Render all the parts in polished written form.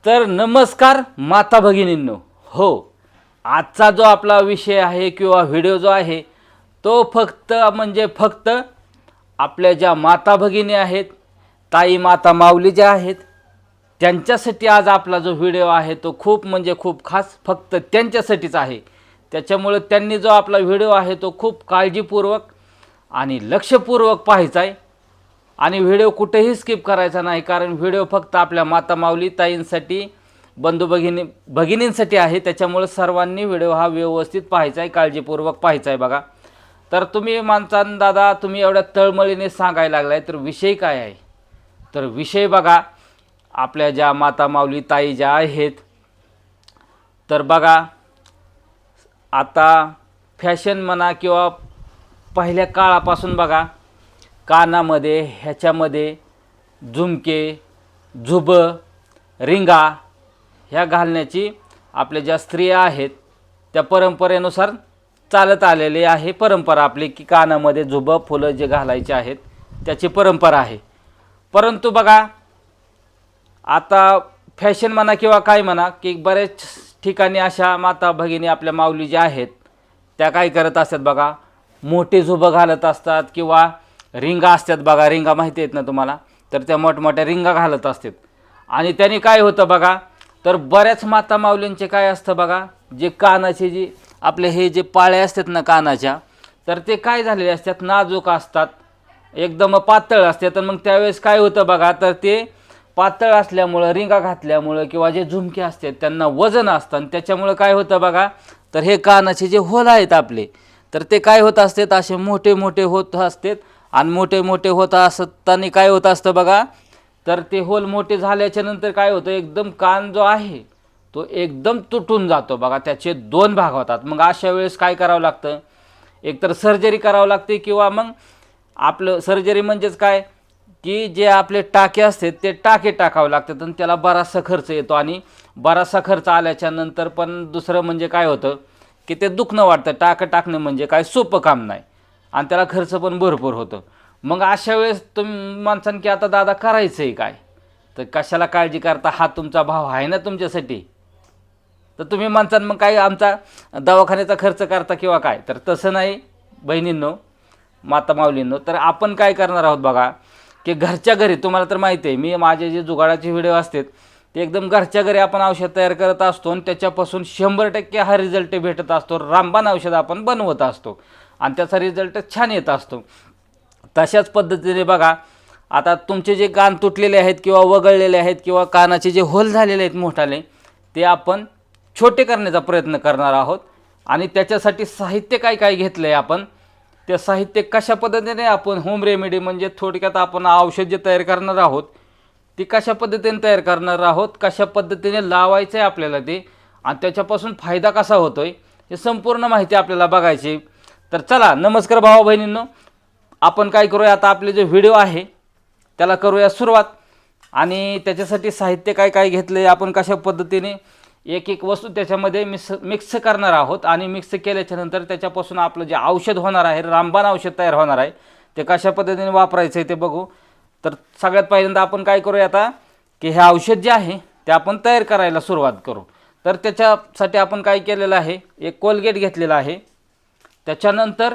तर नमस्कार माता भगिनींनो. हो, आजचा जो आपला विषय आहे किंवा व्हिडिओ जो आहे तो फक्त आपल्या ज्या माता भगिनी आहेत, ताई माता माऊली ज्या आहेत, त्यांच्यासाठी आज आपला जो व्हिडिओ आहे तो खूप खास फक्त त्यांच्यासाठीच आहे. त्याच्यामुळे त्यांनी जो आपला व्हिडिओ आहे तो खूप काळजीपूर्वक आणि लक्षपूर्वक पाहायचा आहे आणि व्हिडिओ कुठेही स्किप करायचा नाही, कारण व्हिडिओ फक्त आपल्या माता माऊली ताईंसाठी, बंधू भगिनींसाठी आहे. त्याच्यामुळे सर्वांनी व्हिडिओ हा व्यवस्थित पाहायचा आहे, काळजीपूर्वक पाहायचा आहे. बघा, तर तुम्ही मानसान दादा, तुम्ही एवढ्या तळमळीने सांगायला लागलाय, तर विषय काय आहे? तर विषय बघा, आपल्या ज्या माता माऊली ताई ज्या आहेत, तर बघा आता फॅशन म्हणा किंवा पहिल्या काळापासून बघा, कानामध्ये ह्याच्यामध्ये झुमके, झुबं, रिंगा ह्या घालण्याची आपल्या ज्या स्त्रिया आहेत त्या परंपरेनुसार चालत आलेली आहे. परंपरा आपली की कानामध्ये झुबं, फुलं जे घालायचे आहेत त्याची परंपरा आहे. परंतु बघा, आता फॅशन म्हणा किंवा काय म्हणा की बरेच ठिकाणी अशा माता भगिनी आपल्या माऊली ज्या आहेत त्या काय करत असतात बघा, मोठे झुबं घालत असतात किंवा रिंगा असतात बघा. रिंगा माहिती आहेत ना तुम्हाला? तर त्या मोठमोठ्या रिंगा घालत असतात आणि त्याने काय होतं बघा, तर बऱ्याच माता माऊलींचे काय असतं बघा, जे कानाचे जे आपले हे जे पाळे असतात ना कानाच्या, तर ते काय झालेले असतात, नाजूक असतात, एकदम पातळ असतात. मग त्यावेळेस काय होतं बघा, तर ते पातळ असल्यामुळं, रिंगा घातल्यामुळं किंवा जे झुमके असतात त्यांना वजन असतं आणि त्याच्यामुळं काय होतं बघा, तर हे कानाचे जे होल आहेत आपले, तर ते काय होत असतात, असे मोठे मोठे होत असतात आणि मोठे मोठे होत असताना काय होत असतं बघा, तर ते होल मोठे झाल्याच्या नंतर काय होतं, एकदम कान जो आहे तो एकदम तुटून जातो बघा, त्याचे दोन भाग होतात. मग अशा वेळेस काय करावं लागतं, एकतर सर्जरी करावं लागते किंवा मग आपलं सर्जरी म्हणजेच काय की जे आपले टाके असतात ते टाके टाकावे लागतात आणि त्याला बराचसा खर्च येतो. आणि बराचसा खर्च आल्याच्या नंतर पण दुसरं म्हणजे काय होतं की ते दुखणं वाटतं. टाकं टाकणं म्हणजे काय सोपं काम नाही आणि त्याला खर्च पण भरपूर होतं. मग अशा वेळेस तुम्ही माणसानं की आता दादा करायचं आहे काय, तर कशाला काळजी करता, हा तुमचा भाव आहे ना तुमच्यासाठी. तर तुम्ही माणसानं मग काय आमचा दवाखान्याचा खर्च करता किंवा काय, तर तसं नाही बहिणींनो, माता माऊलींनो. तर आपण काय करणार आहोत बघा, की घरच्या घरी, तुम्हाला तर माहिती आहे मी माझे जे जुगाडाचे व्हिडिओ असतात ते एकदम घरच्या घरी आपण औषध तयार करत असतो आणि त्याच्यापासून 100% हा रिझल्ट भेटत असतो. रामबाण औषध आपण बनवत असतो आणि त्याचा रिझल्ट छान येत असतो. तशाच पद्धतीने बघा, आता तुमचे जे कान तुटलेले आहेत किंवा वगळलेले आहेत किंवा कानाचे जे होल झालेले आहेत मोठाले, ते आपण छोटे करण्याचा प्रयत्न करणार आहोत. आणि त्याच्यासाठी साहित्य काय काय घेतलं आहे आपण, ते साहित्य कशा पद्धतीने आपण होम रेमेडी म्हणजे थोडक्यात आपण औषध जे तयार करणार आहोत ती कशा पद्धतीने तयार करणार आहोत, कशा पद्धतीने लावायचं आहे आपल्याला ते, आणि त्याच्यापासून फायदा कसा होतो आहे हे संपूर्ण माहिती आपल्याला बघायची. तर चला, नमस्कार भावा बहिणींनो, आपण काय करूया आता, आपले जे व्हिडिओ आहे त्याला करूया सुरुवात. आणि त्याच्यासाठी साहित्य काय काय घेतले, आपण कशा पद्धतीने एक एक वस्तू त्याच्यामध्ये मिक्स करणार आहोत आणि मिक्स केल्याच्या नंतर त्याच्यापासून आपलं जे औषध होणार आहे, रामबाण औषध तयार होणार आहे, ते कशा पद्धतीने वापरायचं आहे ते बघू. तर सगळ्यात पहिल्यांदा आपण काय करूया आता, की हे औषध जे आहे ते आपण तयार करायला सुरुवात करू. तर त्याच्यासाठी आपण काय केलेलं आहे, एक कोलगेट घेतलेला आहे, त्याच्यानंतर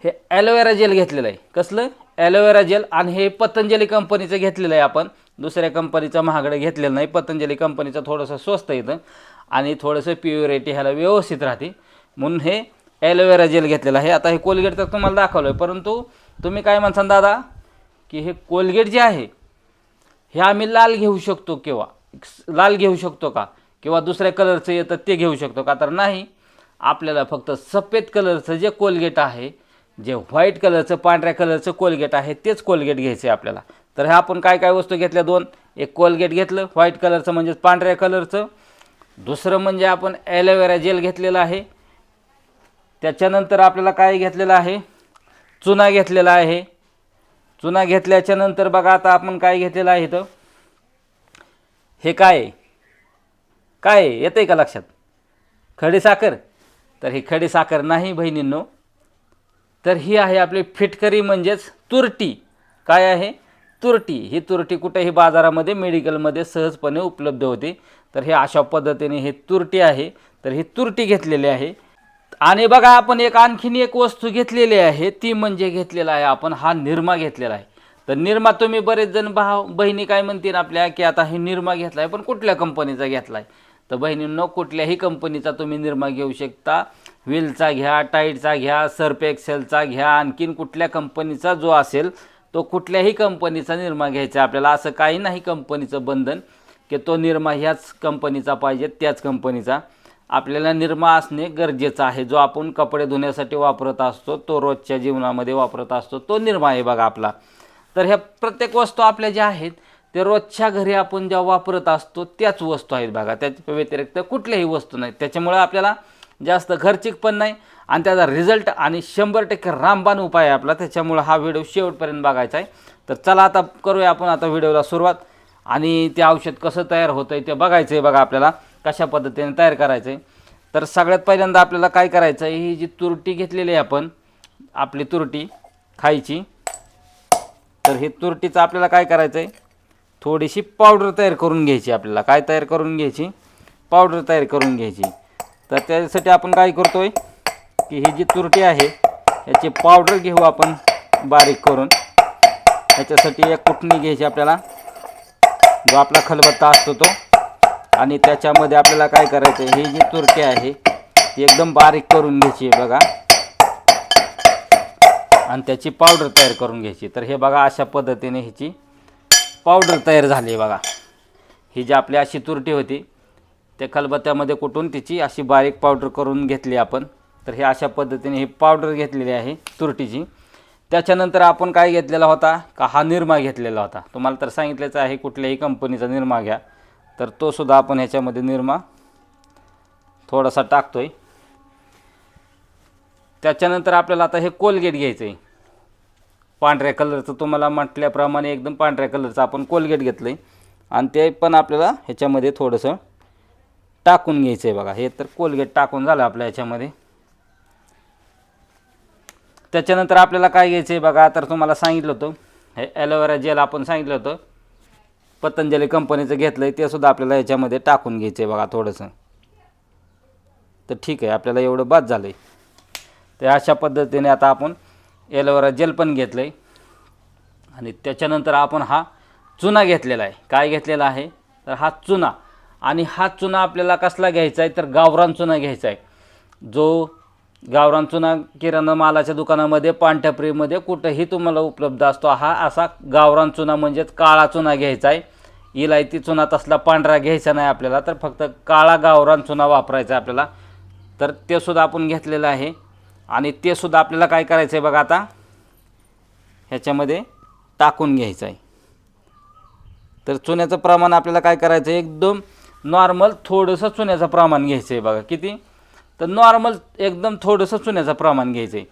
हे ॲलोवेरा जेल घेतलेलं आहे. कसलं ॲलोवेरा जेल, आणि हे पतंजली कंपनीचं घेतलेलं आहे आपण, दुसऱ्या कंपनीचं महागडं घेतलेलं नाही. पतंजली कंपनीचं थोडंसं स्वस्त येतं आणि थोडंसं प्युरिटी ह्याला व्यवस्थित राहते, म्हणून हे ॲलोवेरा जेल घेतलेलं आहे. आता हे कोलगेट तर तुम्हाला दाखवलं आहे, परंतु तुम्ही काय म्हणसान दादा की हे कोलगेट जे आहे हे आम्ही लाल घेऊ शकतो किंवा लाल घेऊ शकतो का, किंवा दुसऱ्या कलरचं येतं ते घेऊ शकतो का, तर नाही, आपल्याला फक्त सफेद कलरचं जे कोलगेट आहे, जे व्हाईट कलरचं पांढऱ्या कलरचं कोलगेट आहे तेच कोलगेट घ्यायचं आहे आपल्याला. तर ह्या आपण काय काय वस्तू घेतल्या, दोन, एक कोलगेट घेतलं व्हाईट कलरचं म्हणजे पांढऱ्या कलरचं, दुसरं म्हणजे आपण ॲलोवेरा जेल घेतलेलं आहे, त्याच्यानंतर आपल्याला काय घेतलेलं आहे, चुना घेतलेला आहे. चुना घेतल्याच्या नंतर बघा आता आपण काय घेतलेलं आहे, तर हे काय काय येतं आहे का लक्षात, खडीसाखर. तर ही खडीसाखर नाही बहिणींनो, तर ही आहे आपली फिटकरी म्हणजेच तुरटी. काय आहे, तुरटी, ही तुरटी कुठेही बाजारामध्ये मेडिकलमध्ये सहजपणे उपलब्ध होते. तर हे अशा पद्धतीने हे तुरटी आहे. तर ही तुरटी घेतलेली आहे. आणि बघा आपण आणखीन एक वस्तू घेतलेली आहे, ती म्हणजे घेतलेला आहे आपण हा निरमा घेतलेला आहे. तर निरमा तुम्ही बरेच जण भाव बहिणी काय म्हणतील आपल्या की आता हे निरमा घेतला आहे पण कुठल्या कंपनीचा घेतला आहे. तर बहिणींनो कुठल्याही कंपनीचा तुम्ही निरमा घेऊ शकता. व्हीलचा घ्या, टाईडचा घ्या, सर्फ एक्सेलचा घ्या, आणखीन कुठल्या कंपनीचा जो असेल तो कुठल्याही कंपनीचा निरमा घ्यायचा आपल्याला. असं काही नाही कंपनीचं बंधन की तो निरमा ह्याच कंपनीचा पाहिजे त्याच कंपनीचा. आपल्याला निरमा असणे गरजेचं आहे. जो आपण कपडे धुण्यासाठी वापरत असतो, तो रोजच्या जीवनामध्ये वापरत असतो, तो निरमा आहे बघा आपला. तर ह्या प्रत्येक वस्तू आपल्या ज्या आहेत ते रोजच्या घरी आपण ज्या वापरत असतो त्याच वस्तू आहेत बघा. त्याच्या व्यतिरिक्त कुठल्याही वस्तू नाहीत. त्याच्यामुळे आपल्याला जास्त खर्चिक पण नाही आणि त्याचा रिझल्ट आणि 100% रामबाण उपाय आहे आपला. त्याच्यामुळे हा व्हिडिओ शेवटपर्यंत बघायचा आहे. तर चला आता करूया आपण आता व्हिडिओला सुरुवात. आणि ते औषध कसं तयार होतं आहे ते बघायचं आहे बघा आपल्याला, कशा पद्धतीने तयार करायचं आहे. तर सगळ्यात पहिल्यांदा आपल्याला काय करायचं आहे, ही जी तुरटी घेतलेली आहे आपण, आपली तुरटी खायची. तर ही तुरटीचं आपल्याला काय करायचं आहे, थोडीशी पावडर तयार करून घ्यायची. आपल्याला काय तयार करून घ्यायची, पावडर तयार करून घ्यायची. तर त्यासाठी आपण काय करतो आहे की ही जी तुरटी आहे याची पावडर घेऊ आपण बारीक करून. ह्याच्यासाठी एक कुटणी घ्यायची आपल्याला, जो आपला खलबत्ता असतो तो. आणि त्याच्यामध्ये आपल्याला काय करायचं आहे, ही जी तुरटी आहे ती एकदम बारीक करून घ्यायची बघा आणि त्याची पावडर तयार करून घ्यायची. तर हे बघा अशा पद्धतीने ह्याची पावडर तयार झाली बघा. ही जी आपली अशी तुरटी होती त्या खलबत्त्यामध्ये कुटून तिची अशी बारीक पावडर करून घेतली आपण. तर हे अशा पद्धतीने ही पावडर घेतलेली आहे तुरटीची. त्याच्यानंतर आपण काय घेतलेला होता का, हा निरमा घेतलेला होता. तुम्हाला तर सांगितलेच आहे कुठल्याही कंपनीचा निरमा घ्या. तर तो सुद्धा आपण ह्याच्यामध्ये निरमा थोडासा टाकतोय. त्याच्यानंतर आपल्याला आता हे कोलगेट घ्यायचं आहे पांढऱ्या कलरचं. तुम्हाला म्हटल्याप्रमाणे एकदम पांढऱ्या कलरचं आपण कोलगेट घेतलं आहे आणि ते पण आपल्याला ह्याच्यामध्ये थोडंसं टाकून घ्यायचं आहे बघा. हे तर कोलगेट टाकून झालं आपल्या ह्याच्यामध्ये. त्याच्यानंतर आपल्याला काय घ्यायचं आहे बघा, तर तुम्हाला सांगितलं होतं हे ॲलोवेरा जेल आपण सांगितलं होतं पतंजली कंपनीचं घेतलं आहे, ते सुद्धा आपल्याला ह्याच्यामध्ये टाकून घ्यायचं आहे बघा थोडंसं. तर ठीक आहे, आपल्याला एवढं बाद झालं आहे. तर अशा पद्धतीने आता आपण ॲलोवेरा जेल पण घेतलं आहे. आणि त्याच्यानंतर आपण हा चुना घेतलेला आहे. काय घेतलेला आहे, तर हा चुना. आणि हा चुना आपल्याला कसला घ्यायचा आहे, तर गावरान चुना घ्यायचा आहे. जो गावरान चुना किराणा मालाच्या दुकानामध्ये पानटपरीमध्ये कुठेही तुम्हाला उपलब्ध असतो. हा असा गावरान चुना म्हणजेच काळा चुना घ्यायचा आहे. इलायती चुना तसला पांढरा घ्यायचा नाही आपल्याला, तर फक्त काळा गावरान चुना वापरायचा आपल्याला. तर ते सुद्धा आपण घेतलेलं आहे. आणि ते सुद्धा आपल्याला काय करायचं आहे बघा, आता ह्याच्यामध्ये टाकून घ्यायचं आहे. तर चुन्याचं प्रमाण आपल्याला काय करायचं आहे, एकदम नॉर्मल थोडंसं चुन्याचं प्रमाण घ्यायचं आहे बघा. किती, तर नॉर्मल एकदम थोडंसं चुन्याचं प्रमाण घ्यायचं आहे.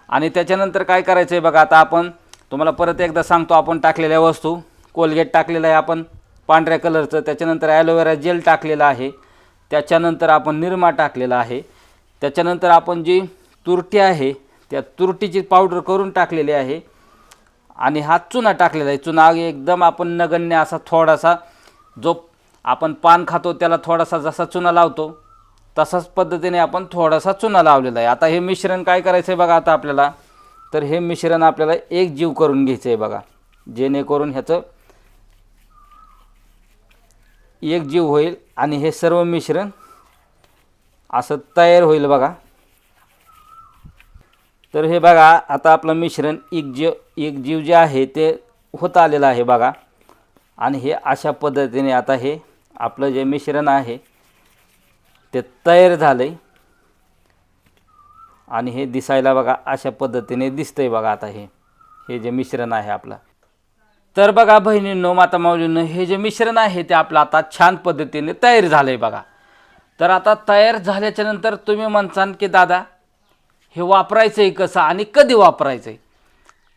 आणि त्याच्यानंतर काय करायचं आहे बघा, आता आपण तुम्हाला परत एकदा सांगतो, आपण टाकलेल्या वस्तू कोलगेट टाकलेलं आहे आपण पांढऱ्या कलरचं. त्याच्यानंतर ॲलोवेरा जेल टाकलेला आहे. त्याच्यानंतर आपण निरमा टाकलेला आहे. त्याच्यानंतर आपण जी तुरटी आहे त्या तुरटीची पावडर करून टाकलेली आहे. आणि हा चुना टाकलेला आहे. चुना एकदम आपण नगण्य असा थोडासा, जो आपण पान खातो त्याला थोडासा जसा चुना लावतो तसाच पद्धतीने आपण थोडासा चुना लावलेला आहे. आता हे मिश्रण काय करायचं आहे बघा आता आपल्याला, तर हे मिश्रण आपल्याला एक जीव करून घ्यायचं आहे बघा, जेणेकरून ह्याचं एक जीव होईल आणि हे सर्व मिश्रण असं तयार होईल बघा. तर हे बघा आता आपलं मिश्रण एक जीव जे आहे ते होत आलेलं आहे बघा. आणि हे अशा पद्धतीने आता हे आपलं जे मिश्रण आहे ते तयार झालं आहे. आणि हे दिसायला बघा अशा पद्धतीने दिसतंय बघा. आता हे जे मिश्रण आहे आपलं, तर बघा बहिणींनो माता माऊलींनो, हे जे मिश्रण आहे ते आपलं आता छान पद्धतीने तयार झालं आहे बघा. तर आता तयार झाल्याच्या नंतर तुम्ही म्हणसान की दादा हे वापरायचं आहे कसं आणि कधी वापरायचं आहे,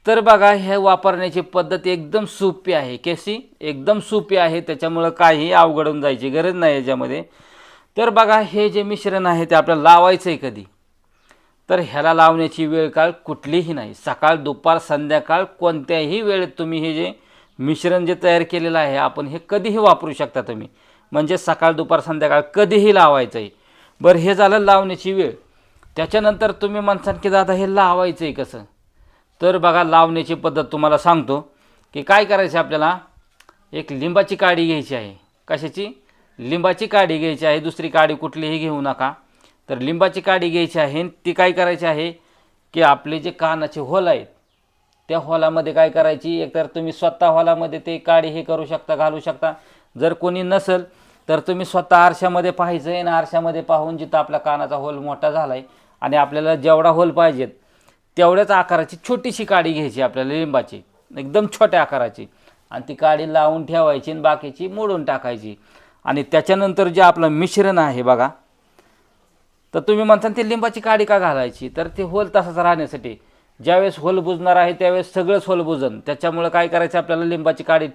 तर बघा हे वापरण्याची पद्धत एकदम सोपी आहे. कशी, एकदम सोपी आहे. त्याच्यामुळं काही अवघडून जायची गरज नाही याच्यामध्ये. तर बघा हे जे मिश्रण आहे ते आपल्याला लावायचं आहे कधी, तर ह्याला लावण्याची वेळ काळ कुठलीही नाही. सकाळ दुपार संध्याकाळ कोणत्याही वेळेत तुम्ही हे जे मिश्रण जे तयार केलेलं आहे आपण हे कधीही वापरू शकता तुम्ही, म्हणजे सकाळ दुपार संध्याकाळ कधीही लावायचं आहे. बरं, हे झालं लावण्याची वेळ. त्याच्यानंतर तुम्ही म्हणसान की दादा हे लावायचं आहे कसं, तर बघा लावण्याची पद्धत तुम्हाला सांगतो की काय करायचं आपल्याला. एक लिंबाची काडी घ्यायची आहे. कशाची? लिंबाची काडी घ्यायची आहे, दुसरी काडी कुठलीही घेऊ नका. तर लिंबाची काडी घ्यायची आहे. ती काय करायची आहे की आपले जे कानाचे होल आहेत त्या होलामध्ये काय करायची, एकतर तुम्ही स्वतः होलामध्ये ते काडी हे करू शकता, घालू शकता. जर कोणी नसेल तर तुम्ही स्वतः आरशामध्ये पाहायचं आहे आणि आरशामध्ये पाहून जिथं आपला कानाचा होल मोठा झाला आहे आणि आपल्याला जेवढा होल पाहिजेत तेवढ्याच आकाराची छोटीशी काडी घ्यायची आपल्याला लिंबाची, एकदम छोट्या आकाराची, आणि ती काडी लावून ठेवायची आणि बाकीची मोडून टाकायची. आणि त्याच्यानंतर जे आपलं मिश्रण आहे बघा, तर तुम्ही म्हणता ते लिंबाची काडी का घालायची, तर ते होल तसाच राहण्यासाठी. ज्यावेळेस होल बुजणार आहे त्यावेळेस सगळंच होल बुजन, त्याच्यामुळं काय करायचं आपल्याला लिंबाची काडी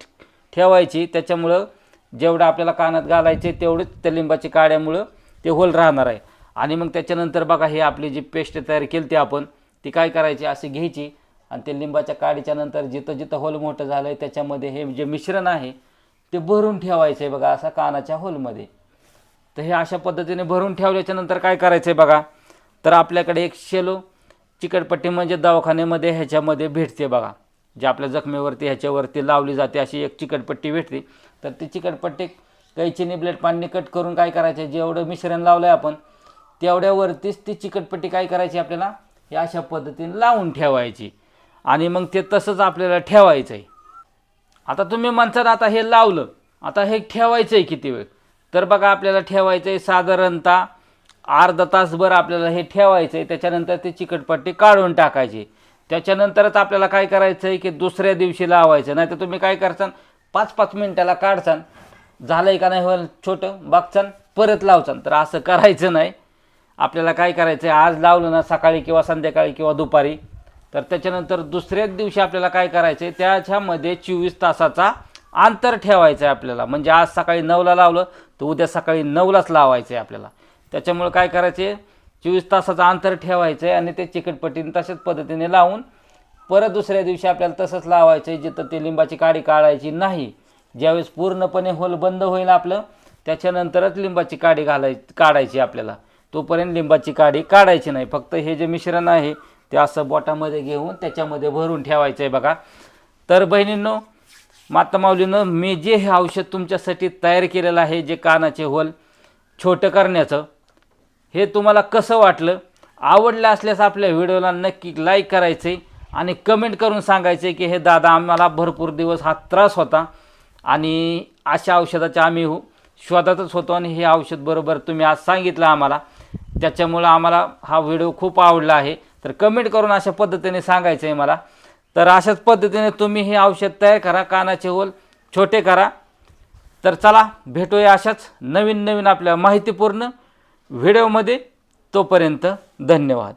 ठेवायची. त्याच्यामुळं जेवढं आपल्याला कानात घालायचे तेवढेच त्या लिंबाची काड्यामुळं ते होल राहणार आहे. आणि मग त्याच्यानंतर बघा हे आपली जी पेस्ट तयार केली ती आपण ती काय करायची, अशी घ्यायची आणि ते लिंबाच्या काडीच्या नंतर जिथं जिथं होल मोठं झालं आहे त्याच्यामध्ये हे जे मिश्रण आहे ते भरून ठेवायचं आहे बघा, असा कानाच्या होलमध्ये. तर हे अशा पद्धतीने भरून ठेवल्याच्या नंतर काय करायचं आहे बघा, तर आपल्याकडे एक शेलो चिकटपट्टी म्हणजे दवाखान्यामध्ये ह्याच्यामध्ये भेटते बघा, जे आपल्या जखमेवरती ह्याच्यावरती लावली जाते अशी एक चिकटपट्टी भेटते. तर ती चिकटपट्टी कैचीने ब्लेड पाणी कट करून काय करायचं, जेवढं मिश्रण लावलं आहे आपण तेवढ्यावरतीच ती चिकटपट्टी काय करायची आपल्याला हे अशा पद्धतीने लावून ठेवायची आणि मग ते तसंच आपल्याला ठेवायचं आहे. आता तुम्ही म्हणतात आता हे लावलं, आता हे ठेवायचं आहे किती वेळ, तर बघा आपल्याला ठेवायचं आहे साधारणतः अर्धा तासभर आपल्याला हे ठेवायचं आहे. त्याच्यानंतर ती चिकटपट्टी काढून टाकायची. त्याच्यानंतरच आपल्याला काय करायचं आहे की दुसऱ्या दिवशी लावायचं. नाही तर तुम्ही काय करसान 5-5 मिनटाला काढसान, झालं आहे का नाही होईल छोटं बघसान परत लावसान, तर असं करायचं नाही. आपल्याला काय करायचं आहे, आज लावलं ना सकाळी किंवा संध्याकाळी किंवा दुपारी, तर त्याच्यानंतर दुसऱ्याच दिवशी आपल्याला काय करायचं आहे त्याच्यामध्ये 24 तासाचा अंतर ठेवायचं आहे आपल्याला. म्हणजे आज सकाळी 9ला लावलं तर उद्या सकाळी 9लाच लावायचं आहे आपल्याला. त्याच्यामुळे काय करायचं आहे 24 तासाचं अंतर ठेवायचं आहे आणि ते चिकटपट्टीने तशाच पद्धतीने लावून परत दुसऱ्या दिवशी आपल्याला तसंच लावायचं आहे. जिथं ते लिंबाची काडी काढायची नाही, ज्यावेळेस पूर्णपणे होल बंद होईल आपलं त्याच्यानंतरच लिंबाची काडी काढायची आपल्याला. तोपर्यंत लिंबाची काडी काढायची नाही. फक्त हे जे मिश्रण आहे ते असं बोटामध्ये घेऊन त्याच्यामध्ये भरून ठेवायचं आहे बघा. तर बहिणींनो, माता माऊलीनं मी जे हे औषध तुमच्यासाठी तयार केलेलं आहे, जे कानाचे होल छोटं करण्याचं, हे तुम्हाला कसं वाटलं, आवडलं असल्यास आपल्या व्हिडिओला नक्की लाईक करायचं आहे आणि कमेंट करून सांगायचं आहे की हे दादा आम्हाला भरपूर दिवस हा त्रास होता आणि अशा औषधाचे आम्ही शोधातच होतो आणि हे औषध बरोबर तुम्ही आज सांगितलं आम्हाला, त्याच्यामुळं आम्हाला हा व्हिडिओ खूप आवडला आहे. तर कमेंट करून अशा पद्धतीने सांगायचं आहे मला. तर अशाच पद्धतीने तुम्ही हे औषध तयार करा, कानाचे होल छोटे करा. तर चला भेटूया अशाच नवीन नवीन आपल्या माहितीपूर्ण व्हिडिओमध्ये. तोपर्यंत धन्यवाद.